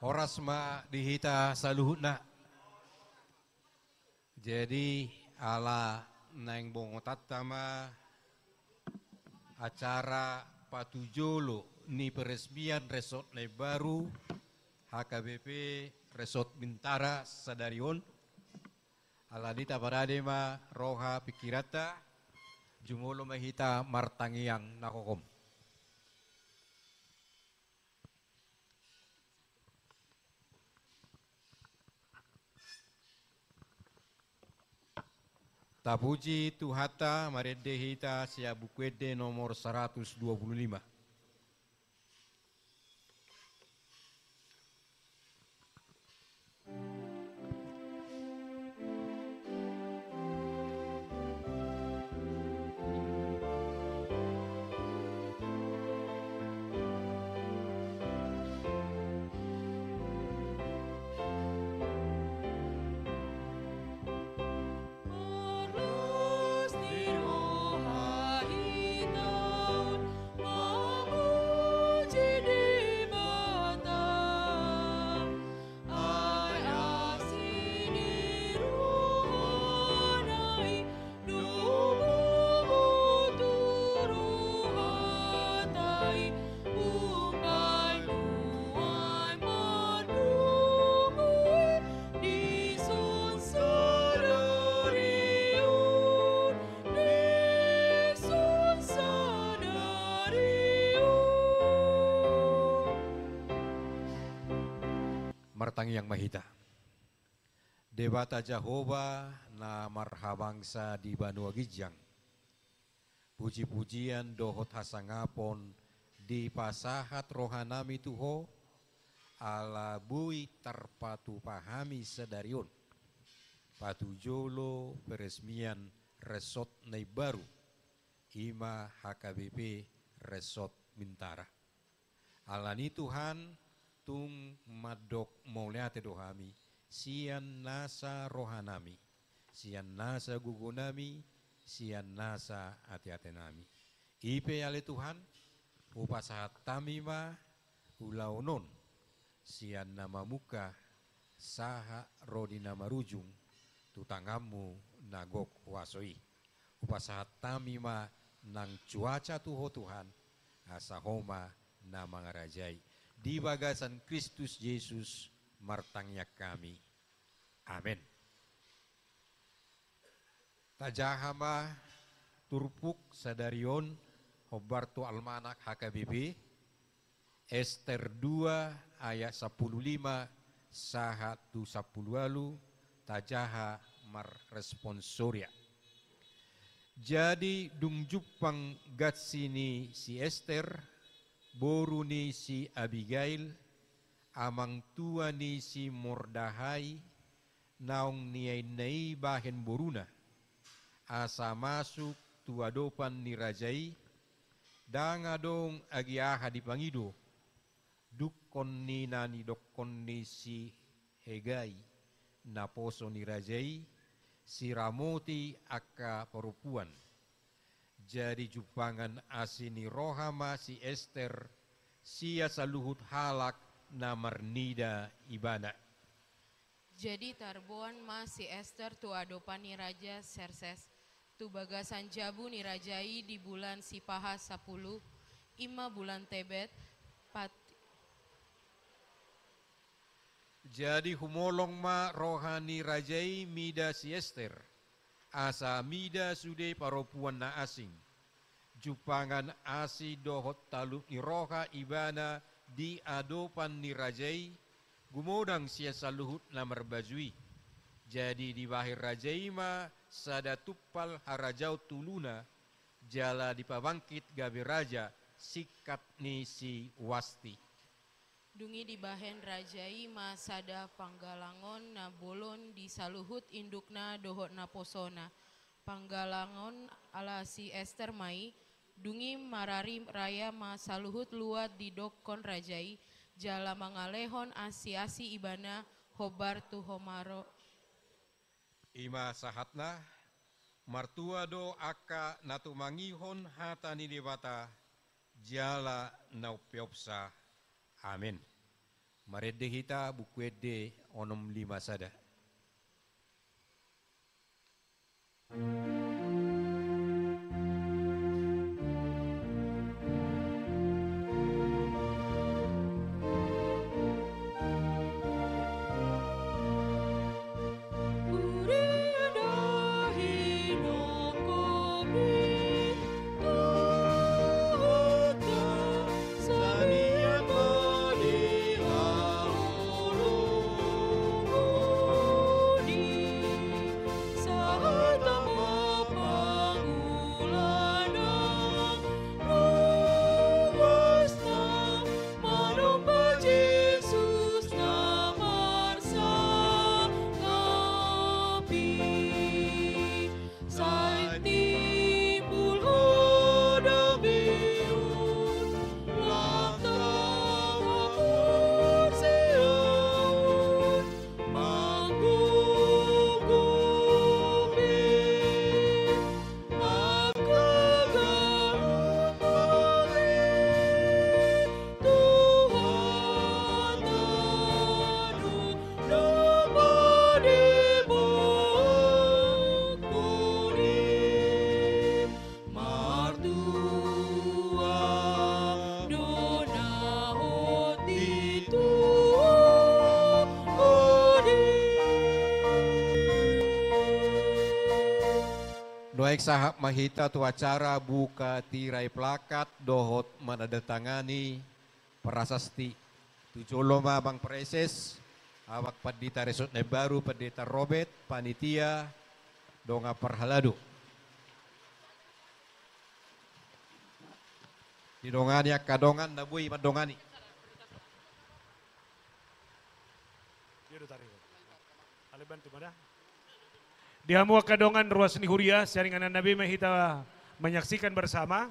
Horas ma dihita saluhutna. Jadi ala naing bongotat tama acara patujolo ni peresmian resort na baru HKBP Resort Bintara Sadarion. Aladita paradema roha pikirata jumolo mahita martangiang nakokom. Tapuji Tuhata Maredehita Siabukwede nomor 125. Martangiang mahita. Debata Jehovah na marhabangsa di Banua Gijang. Puji-pujian dohot hasangapon di pasahat rohanami tuho ala bui terpatu pahami sedarion. Patujolo peresmian resort nai baru ima HKBP Resort Bintara. Alani Tuhan tung madok mauliate dohami sian nasa rohanami sian nasa gugunami sian nasa ati-atenami ipe ale Tuhan upasahat tamima ulaunon sian nama muka saha rodi nama rujung tutangamu nagok wasoi upasahat tamima nang cuaca tuho Tuhan asahoma na mangarajai di bagasan Kristus Yesus martangnya kami. Amin. Tajahama turpuk sadarion hobartu almanak HKBP Ester 2 ayat 15 saha tu 10 tajaha mar responsoria. Jadi dung jupang gatsini si Ester boru ni si Abigail, amang tua ni si Mordahai, naong niyay bahen boruna, asa masuk tua dopan ni Rajai, dangadong agiaha di Pangido, dukkon ni nani dokkon ni si Hegai, naposo ni Rajai, si Ramoti aka perupuan. Jadi jupangan asini rohama si Ester sia saluhut halak namar nida ibana. Jadi tarboan ma si Ester tu adopan ni Raja Serses tu bagasan jabu ni Rajai di bulan Sipaha 10 ima bulan Tebet pat. Jadi humolong ma rohani Rajai mida si Ester. Asa mida sude paropuan na asing. Jupangan asi dohot taluk ni roha ibana di adopan ni Rajai. Gumodang sia saluhut na merbazui. Jadi di bahir Rajai ma sada tupal harajau tuluna. Jala di pabangkit gabe raja sikat ni si Wasti. Dungi di bahen Rajai ma sada panggalangon na bolon di saluhut indukna dohot na posona. Panggalangon ala si Ester mai, dungi marari raya ma saluhut luat di dokon Rajai, jala mangalehon asi-asi ibana hobar tu homaro. Ima sahatna, martua do aka natumangihon hatani dewata, jala naupiopsa. Amin. Marede hita bukwede onom lima sada. Noek sahab mahita tu acara buka tirai plakat dohot menandatangani prasasti tujoloma Bang Preses awak Pendeta Resort Baru Pendeta Robert panitia donga perhaladu. Didongani kadongan nabui madongani. Dihamu kadongan ruas ni huria saringan Nabi mahita menyaksikan bersama.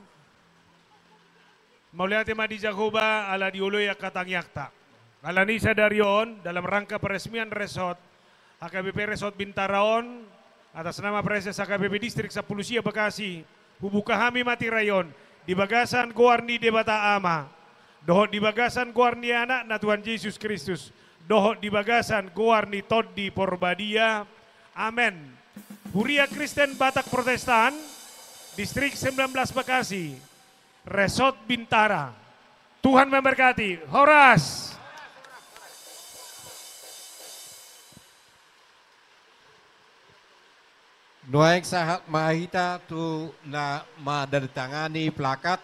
Mauliati madi Jahoba ala diuluya katang yakta. Ala nisa darion dalam rangka peresmian resort HKBP Resort Bintaraon atas nama Preses HKBP Distrik Sapulusia Bekasi hubuka hami mati rayon di bagasan Guarni Debata Ama dohot di bagasan Guarni anak na Tuhan Yesus Kristus dohot di bagasan Guarni Toddi Porbadia amen. Huria Kristen Batak Protestan Distrik 19 Bekasi Resort Bintara. Tuhan memberkati. Horas. Noek sahat mahita tu na madatangani plakat.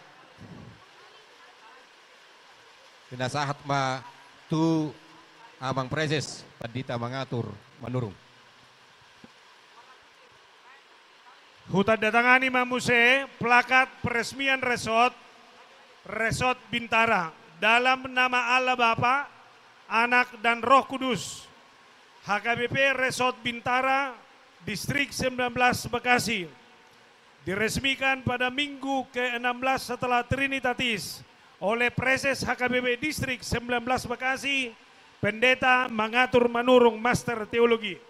Kena sahat ma tu Abang Preses Pendeta mengatur menurung. Hutan datangani mamuse plakat peresmian resort Bintara dalam nama Allah Bapa, Anak dan Roh Kudus. HKBP Resort Bintara Distrik 19 Bekasi diresmikan pada Minggu ke-16 setelah Trinitatis oleh Preses HKBP Distrik 19 Bekasi, Pendeta Mengatur Manurung Master Teologi.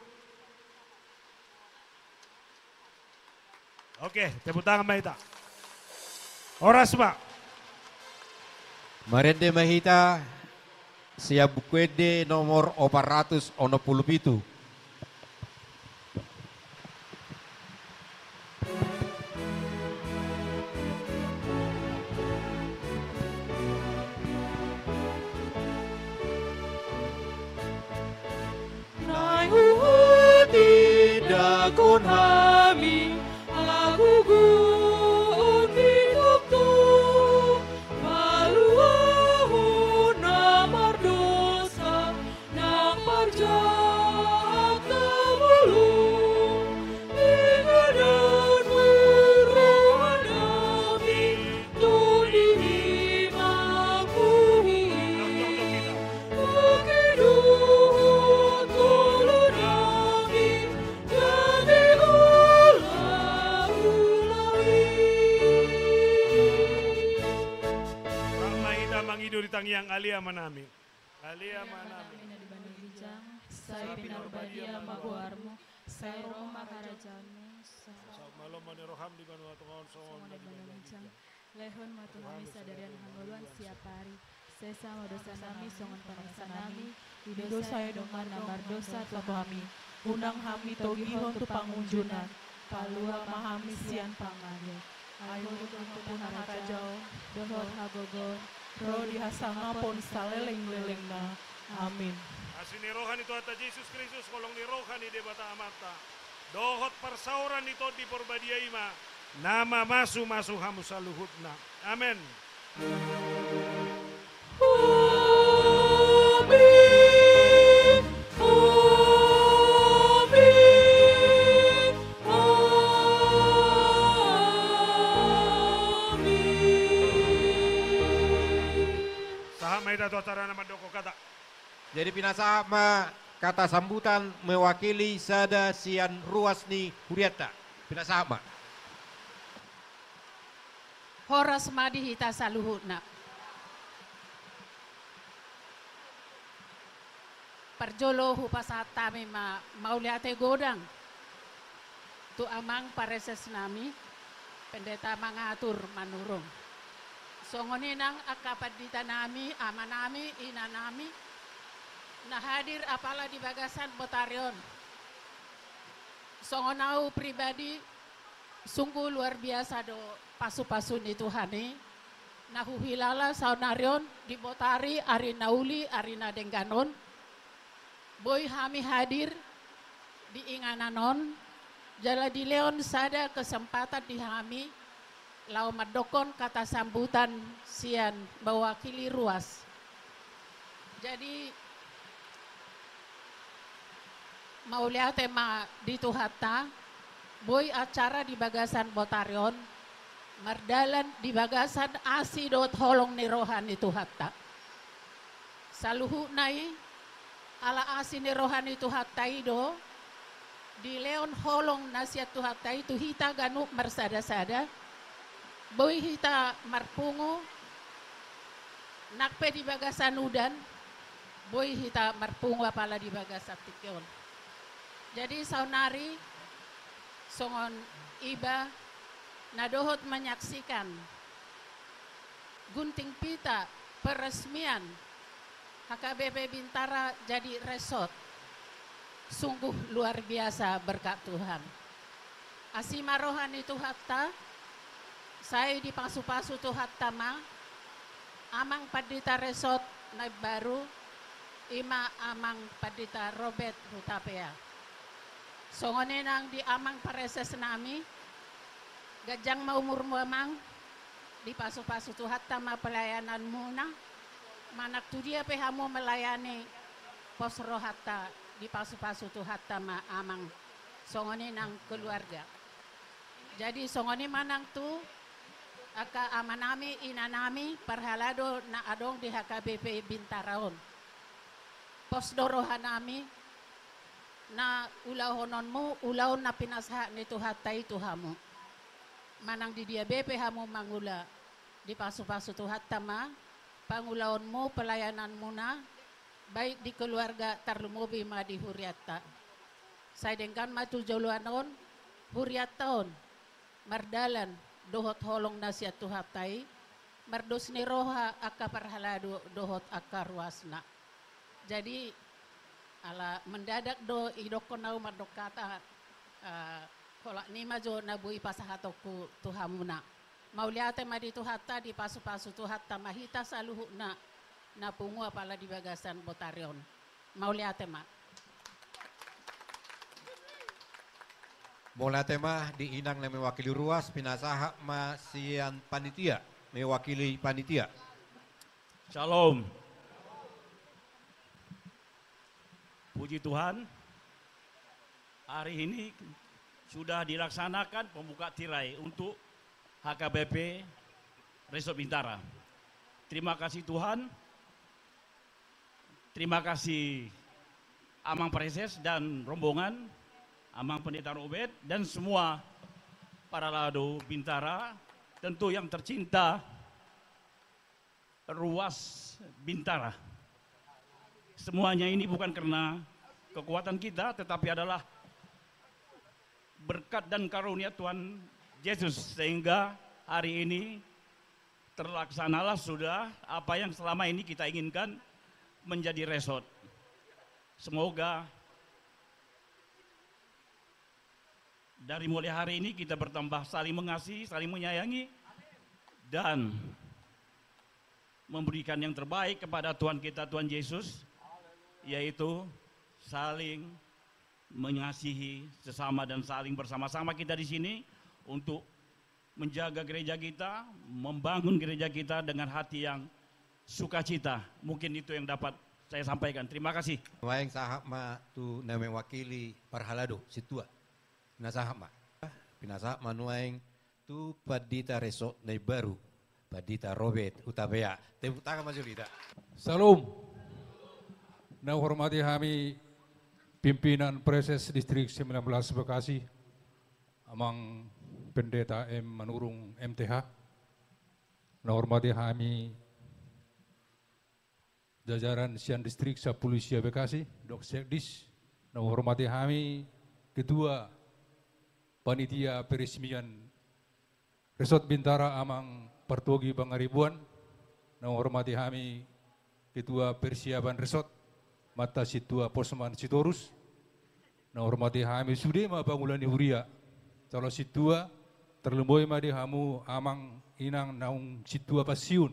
Oke, tepuk tangan Mahita. Horas Pak. Marende mahita siap bukwede nomor 417. Tidak kon hami gugun hidup tu maluahun namar dosa namar jahat tabulung ingadan muruhan nabi tu dihimakuhi kehidupan tulun nabi jadi Mangido di tangyang alia manami. Alia manami. Saya pinarbadia maguarmo, saya Roma karajanmu. Malam maniroham di Banua Tungaon Songon Lehon matuhami sadarian hanguluan siap hari. Sesama dosa nami, songon panasa nami, dosa yang dengan namar dosa Tuhan kami. Undang kami togihon tu pangunjunan, palua mahami sian pangane. Ayo Tuhan harajau, dohot hagogon, roh dihasanga pon saleleng-lelengna. Amin. Asini rohani Tuhan Yesus Kristus kolong ni rohani de bata amata. Dohot persauran itu di perbadiaima. Nama masu hamu saluhutna. Amin. Amin. Amin. Amin. Sahama ita tu atara nama doko kata. Jadi pinasama kata sambutan mewakili Sada Sian Ruasni Huriata. Pinasama. Horas madi hita saluhutna. Perjolo hupasata mema mauliate godang. Tu amang pareses nami pendeta mangatur manurung. Songoninang akapadita nami, amanami, inanami. Na hadir apala di bagasan Botarion. Songonau pribadi sungguh luar biasa do pasu-pasu ni Tuhani. Nahuhilala saunarion di Botari, arina uli, arina dengganon. Boy hami hadir di ingananon. Jala di leon sada kesempatan di hami. Lau madokon kata sambutan sian mewakili ruas. Jadi mau lihat tema di Tuhata, boy acara di bagasan Botarion, merdalan di bagasan asidot holong ni rohani Tuhata. Saluhu nai ala asi ni rohani Tuhata ido, di leon holong nasihat Tuhata itu hita ganu mersada-sada, boy hita marpungu, nakpe di bagasan udan, boy hita marpungu apala di bagasan tikyon. Jadi saunari songon iba nadohot menyaksikan gunting pita peresmian HKBP Bintara jadi resort. Sungguh luar biasa berkat Tuhan. Asima rohani Tuhatta, saya di pasu-pasu Tuhatta ma, amang padita resort naib baru, ima amang padita Robert Hutapea. Songonenang di amang pareses nami, gajang maumur mamang, di pasu-pasu Tuhatta ma pelayanan muna, manak tu dia pehamu melayani pos rohatta di pasu-pasu Tuhatta ma amang, songonenang keluarga. Jadi songone manang tu, aka amanami inanami perhalado na adong di HKBP Bintaraon. Pos dorohanami, na ulahononmu, ulaw na pinasha ni Tuhata Tuhamu. Manang di dia BP hamu mangula di pasu-pasu Tuhata ma, pangulaonmu pelayananmu na, baik di keluarga tarlumubi ma di Huriata. Saya dengkan matu joluanon, Huriataon, mardalan, dohot holong nasihat Tuhatai, mardos ni roha akka parhalado dohot akka ruasna. Jadi ala mendadak do idokonau madokata kolak ni majo nabui pasahatoku Tuhamuna. Mauliate madi Tuhata di pasu-pasu Tuhata mahita saluhu na pungu apala di bagasan Botarion. Mauliate ma. Bola tema di inang na mewakili ruas pinasaha masian panitia, mewakili panitia. Shalom. Puji Tuhan, hari ini sudah dilaksanakan pembuka tirai untuk HKBP Resort Bintara. Terima kasih Tuhan, terima kasih Amang Preses dan rombongan, Amang Pendeta Robert dan semua para lado Bintara, tentu yang tercinta Ruas Bintara. Semuanya ini bukan karena kekuatan kita, tetapi adalah berkat dan karunia Tuhan Yesus, sehingga hari ini terlaksanalah sudah apa yang selama ini kita inginkan menjadi resort. Semoga dari mulai hari ini kita bertambah saling mengasihi, saling menyayangi, dan memberikan yang terbaik kepada Tuhan kita, Tuhan Yesus, yaitu saling mengasihi sesama dan saling bersama-sama kita di sini untuk menjaga gereja kita, membangun gereja kita dengan hati yang sukacita. Mungkin itu yang dapat saya sampaikan. Terima kasih. Waeng sahab ma tu na mewakili Parhalado situa. Nasahab ma. Pinasahab manuaeng tu Padita Resort na baru. Padita Robert Utabea. Tepuk tangan Mas Julita. Salam. Na hormati kami pimpinan Preses Distrik 19 Bekasi, Amang Pendeta M. Manurung MTH. Na hormati kami jajaran Sian Distrik Sapulusia Bekasi, Dok Sekdis. Na hormati kami Ketua Panitia Peresmian Resort Bintara Amang Partogi Pangaribuan. Na hormati kami Ketua Persiapan Resort Mata Situa Posman Sitorus. Na hormati kami Sudema Pangulani Huria. Kalau Situa terlemboi madi hamu amang inang naung Situa Pasiun.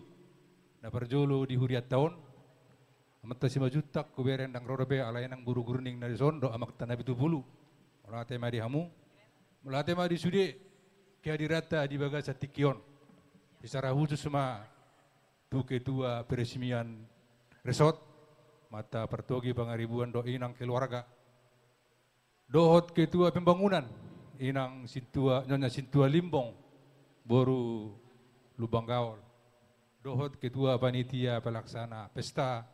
Na perjolo di Huriat tahun. Mata si majutak kuberen dang rodobe alay nang buru-guruning na sondo amak tanah itu bulu. Melate madi hamu. Melate madi sude kehadirata di bagas Tikion. Secara khusus sama tu ketua peresmian resort mata pertogi pangaribuan do inang keluarga. Dohot ketua pembangunan inang Sintua Nyonya Sintua Limbong boru Lubang Gaul. Dohot ketua panitia pelaksana pesta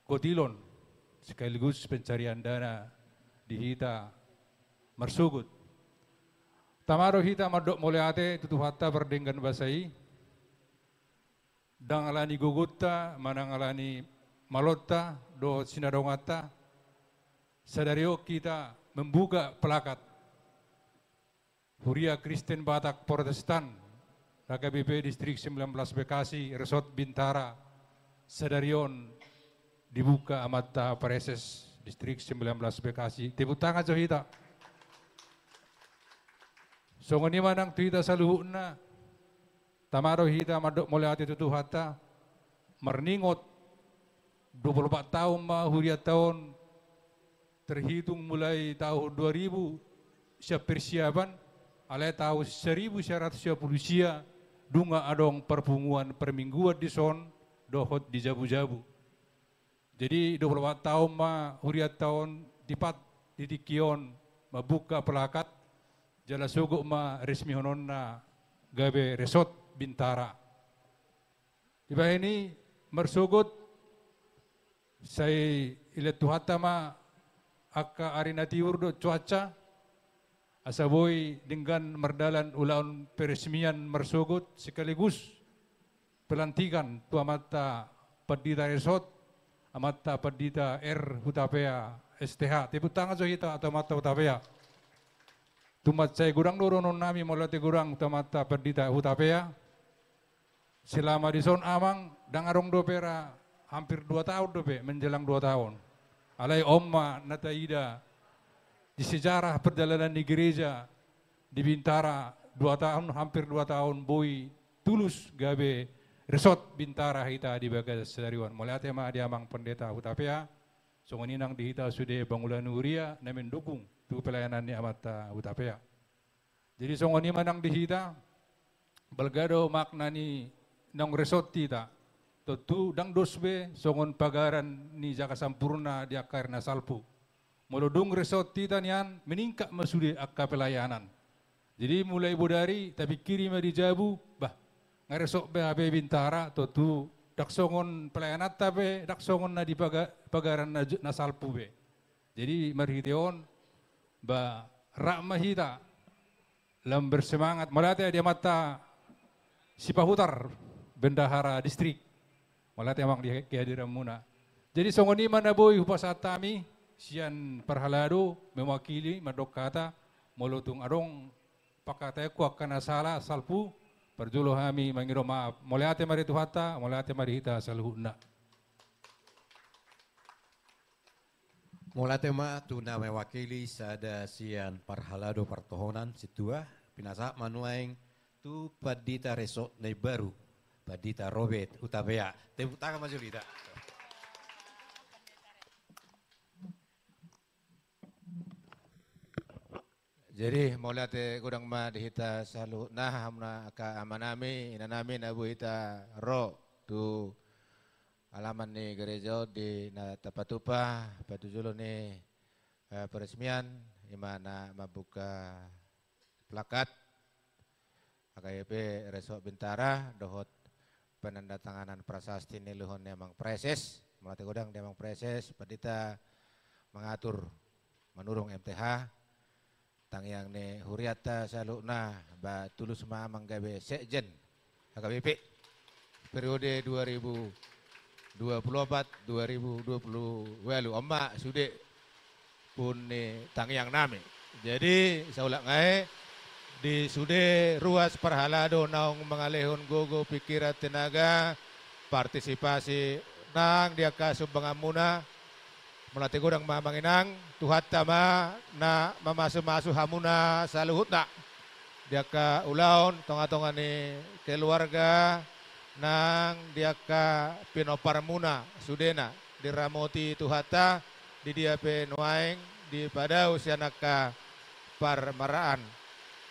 Kotilon sekaligus pencarian dana di Hita Marsugut. Tamaro Hita madok moleate tutu hatta berdenggan basai. Dang alani gugutta manang alani malotta do sinadongata. Sadario kita membuka pelakat Huria Kristen Batak Protestan HKBP Distrik 19 Bekasi Resort Bintara Sadarion dibuka amata Preses Distrik 19 Bekasi. Tepuk tangan Johita. Songoni manang tuita saluhuna tamaro hita madok mulai hati tutu hata merningot 24 tahun ma huria tahun terhitung mulai tahun 2000 siap persiapan alai tahun 1910 sia dunga adong perpunguan permingguan di son dohot di jabu-jabu. Jadi 24 tahun ma huria tahun dipat di Tikion mabuka pelakat jala suguk ma resmi hononna gabe resort Bintara. Iba ini mersugut saya ilet tuhata ma aka arina tiur do cuaca asaboy dengan merdalan ulaun peresmian mersugut sekaligus pelantikan tua mata Padita Resort amata Padita R Hutapea STH. Tepuk tangan Johita atau mata Hutapea. Tumat saya gurang doronon nami molate gurang tamata Padita Hutapea. Selama di son amang dangarong dopera hampir 2 tahun dope menjelang 2 tahun. Alai omma nataida di sejarah perjalanan di gereja di Bintara 2 tahun hampir 2 tahun boy tulus gabe resort Bintara hita di bagas Sadariwan. Molate ma di amang Pendeta Hutapea. Songoninang di hita sude Bangulan Huria na mendukung tu pelayanan ni amata Hutapea. Jadi songoni manang di hita balgado maknani nang resort tita. Tentu dang dosbe songon pagaran ni jaka sampurna di akar na salpu. Molodung resort tita nian meningkat masude akka pelayanan. Jadi mulai bodari tapi kiri ma di jabu bah ngaresok be abe Bintara tentu dak songon pelayanan tabe dak songon na di pagaran na salpu be. Jadi marhiteon ba rakmahita lam bersemangat melate dia mata Sipahutar bendahara distrik melate amang di kehadiran muna. Jadi songoni mana boy hupasatami sian Parhalado mewakili madok kata molotung adong pakataya kuak kana salah salpu Perjulo kami mangiro maaf. Mulai ate mari Tuhata, mulai ate mari hita saluhuna. Mulai tema tuna mewakili sada sian parhalado pertohonan situa pinasa manuaing tu padita resort na baru padita Robert Utabea. Tepuk tangan Mas Julita. Jadi mulai te kurang ma dihita salu nah hamna ka amanami inanami nabu hita ro tu alaman ni gereja di na Tapatupa patujulo ni peresmian imana mabuka plakat AKBP Resort Bintara dohot penandatanganan prasasti ni luhon memang preses mulai godang memang preses padita mengatur menurung MTH tang yang ni huriata salukna ba tulus ma manggabe sekjen AKBP periode 2024-2020 walu omak sude pun ni tang yang nami. Jadi saya ulang ngai di sude ruas perhalado naung mengalihun gogo pikiran tenaga partisipasi nang dia kasub bangamuna melatih godang mamanginang tuhat tama na mamasu-masu hamuna saluhutna dia ka ulaun tonga-tonga ni keluarga nang dia ka pinopar muna sudena di ramoti tuhata di dia pe nuaing di pada usia naka par maraan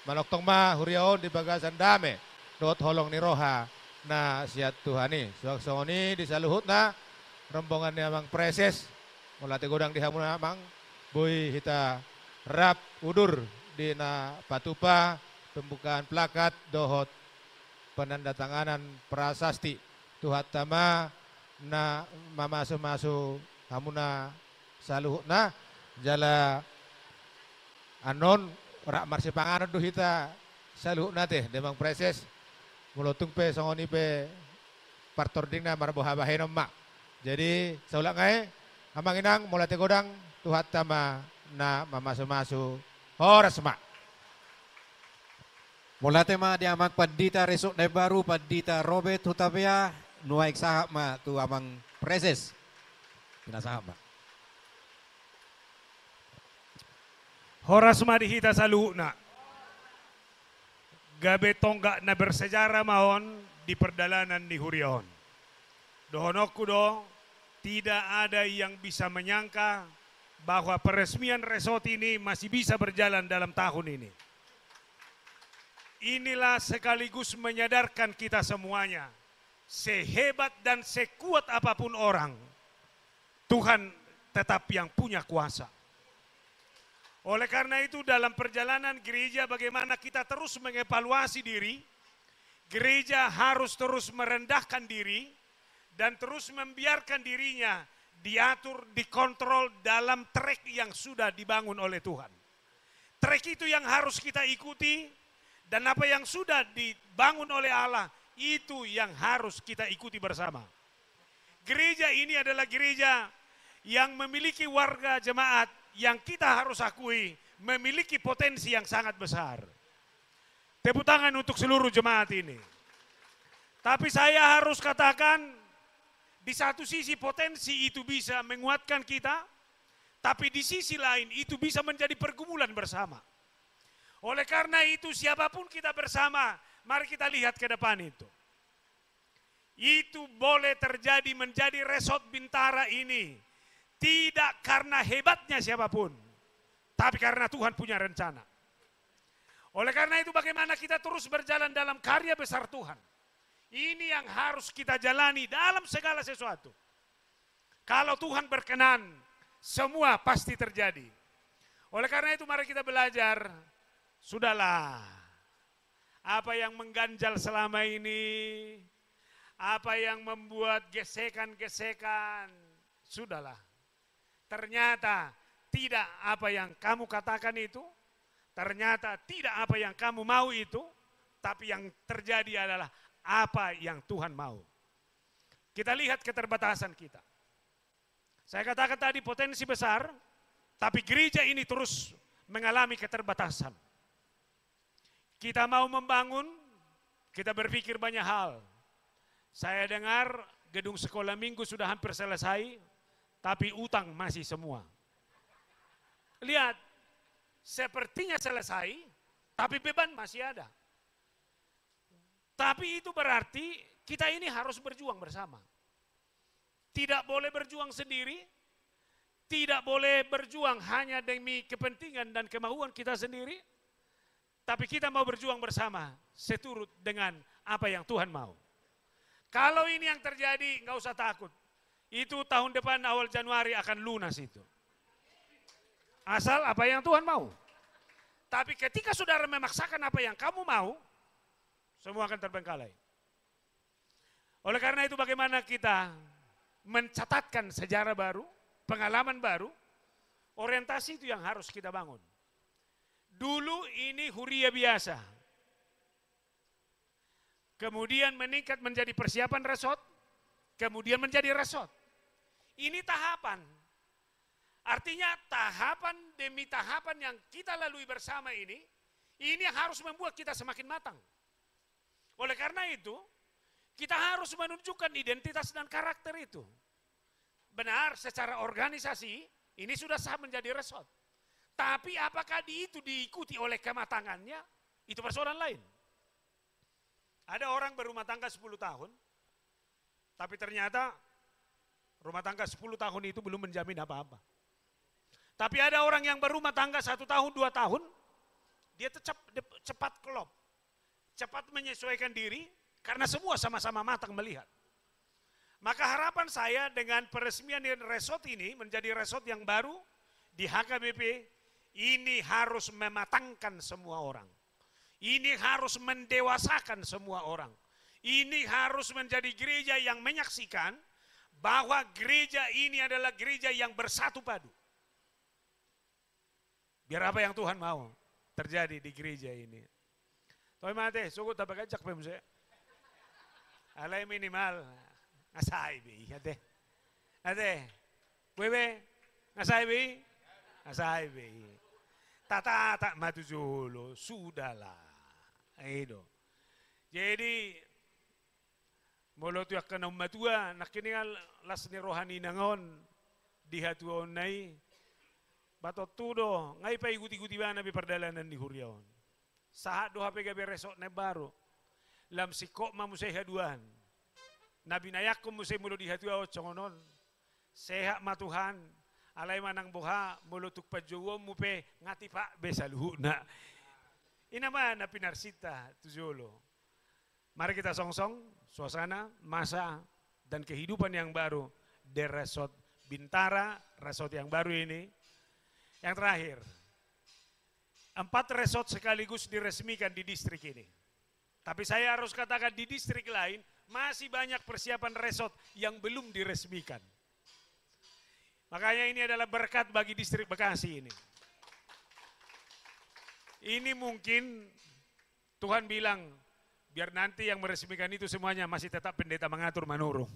maloktong ma huriaon di bagasan dame dot holong ni roha na siat tuhani suaksoni di saluhut na rombongan ni amang preses mulate godang di hamuna amang boy hita rap udur di na Patupa pembukaan plakat dohot penandatanganan prasasti tuhat tama na mamasu-masu hamuna saluhna jala anon rak marsi panganan do hita saluhna teh demang preses mulotung pe songoni pe partordingna marbohabahenom mak jadi saulang ngai amanginang mulate godang tuhat tama na mamasu-masu horas mak. Mula tema di amang padita resort na baru padita Robert Utabea nuaik sahab ma tu amang preses pinasahab ma. Horas madihita sa luhna. Gabe tonggak na bersejarah mahon di perdalanan ni Hurion. Dohonokku do, tidak ada yang bisa menyangka bahwa peresmian resort ini masih bisa berjalan dalam tahun ini. Inilah sekaligus menyadarkan kita semuanya, sehebat dan sekuat apapun orang, Tuhan tetap yang punya kuasa. Oleh karena itu dalam perjalanan gereja bagaimana kita terus mengevaluasi diri, gereja harus terus merendahkan diri dan terus membiarkan dirinya diatur, dikontrol dalam trek yang sudah dibangun oleh Tuhan. Trek itu yang harus kita ikuti dan apa yang sudah dibangun oleh Allah itu yang harus kita ikuti bersama. Gereja ini adalah gereja yang memiliki warga jemaat yang kita harus akui memiliki potensi yang sangat besar. Tepuk tangan untuk seluruh jemaat ini. Tapi saya harus katakan, di satu sisi potensi itu bisa menguatkan kita, tapi di sisi lain itu bisa menjadi pergumulan bersama. Oleh karena itu siapapun kita bersama, mari kita lihat ke depan itu. Itu boleh terjadi menjadi resort Bintara ini. Tidak karena hebatnya siapapun, tapi karena Tuhan punya rencana. Oleh karena itu bagaimana kita terus berjalan dalam karya besar Tuhan. Ini yang harus kita jalani dalam segala sesuatu. Kalau Tuhan berkenan, semua pasti terjadi. Oleh karena itu mari kita belajar, sudahlah, apa yang mengganjal selama ini, apa yang membuat gesekan-gesekan, sudahlah. Ternyata tidak apa yang kamu katakan itu, ternyata tidak apa yang kamu mau itu, tapi yang terjadi adalah apa yang Tuhan mau. Kita lihat keterbatasan kita. Saya katakan tadi potensi besar, tapi gereja ini terus mengalami keterbatasan. Kita mau membangun, kita berpikir banyak hal. Saya dengar gedung sekolah minggu sudah hampir selesai, tapi utang masih semua. Lihat, sepertinya selesai, tapi beban masih ada. Tapi itu berarti kita ini harus berjuang bersama. Tidak boleh berjuang sendiri, tidak boleh berjuang hanya demi kepentingan dan kemauan kita sendiri, tapi kita mau berjuang bersama, seturut dengan apa yang Tuhan mau. Kalau ini yang terjadi, nggak usah takut. Itu tahun depan awal Januari akan lunas itu. Asal apa yang Tuhan mau. Tapi ketika saudara memaksakan apa yang kamu mau, semua akan terbengkalai. Oleh karena itu bagaimana kita mencatatkan sejarah baru, pengalaman baru, orientasi itu yang harus kita bangun. Dulu ini huria biasa. Kemudian meningkat menjadi persiapan resort, kemudian menjadi resort. Ini tahapan. Artinya tahapan demi tahapan yang kita lalui bersama ini yang harus membuat kita semakin matang. Oleh karena itu, kita harus menunjukkan identitas dan karakter itu. Benar, secara organisasi, ini sudah sah menjadi resort. Tapi apakah itu diikuti oleh kematangannya? Itu persoalan lain. Ada orang berumah tangga 10 tahun, tapi ternyata rumah tangga 10 tahun itu belum menjamin apa-apa. Tapi ada orang yang berumah tangga 1 tahun, 2 tahun, dia cepat klop, cepat menyesuaikan diri, karena semua sama-sama matang melihat. Maka harapan saya dengan peresmian resort ini menjadi resort yang baru di HKBP, ini harus mematangkan semua orang. Ini harus mendewasakan semua orang. Ini harus menjadi gereja yang menyaksikan bahwa gereja ini adalah gereja yang bersatu padu. Biar apa yang Tuhan mau terjadi di gereja ini. Toy mate, sugot tapag ajak pemse. Alay minimal. Ngasay bi, ate. Ate. Bebe, ngasay bi? Ngasay bi. Tata matujulo, sudahlah. Ayo. Jadi molo tuyak ka ng matua, nakiningal las ni rohani nangon, dihatuon nai, batot tudo, ngay pa iguti-guti ba nabi pardalanan ni Huryaon. Sahat do hape gabi resort na baro, lam siko mamusay haduan, nabinayak ko musay mulo dihatuon, chongonon, seha matuhan, alay manang buha, mulo tukpadjowom mupe, ngati pa, besaluhu na. Inaman na pinarsita, tujolo. Mari kita songsong, suasana, masa, dan kehidupan yang baru di Resort Bintara, resort yang baru ini. Yang terakhir, 4 resort sekaligus diresmikan di distrik ini. Tapi saya harus katakan di distrik lain, masih banyak persiapan resort yang belum diresmikan. Makanya ini adalah berkat bagi distrik Bekasi ini. Ini mungkin Tuhan bilang, biar nanti yang meresmikan itu semuanya masih tetap pendeta mengatur menurung.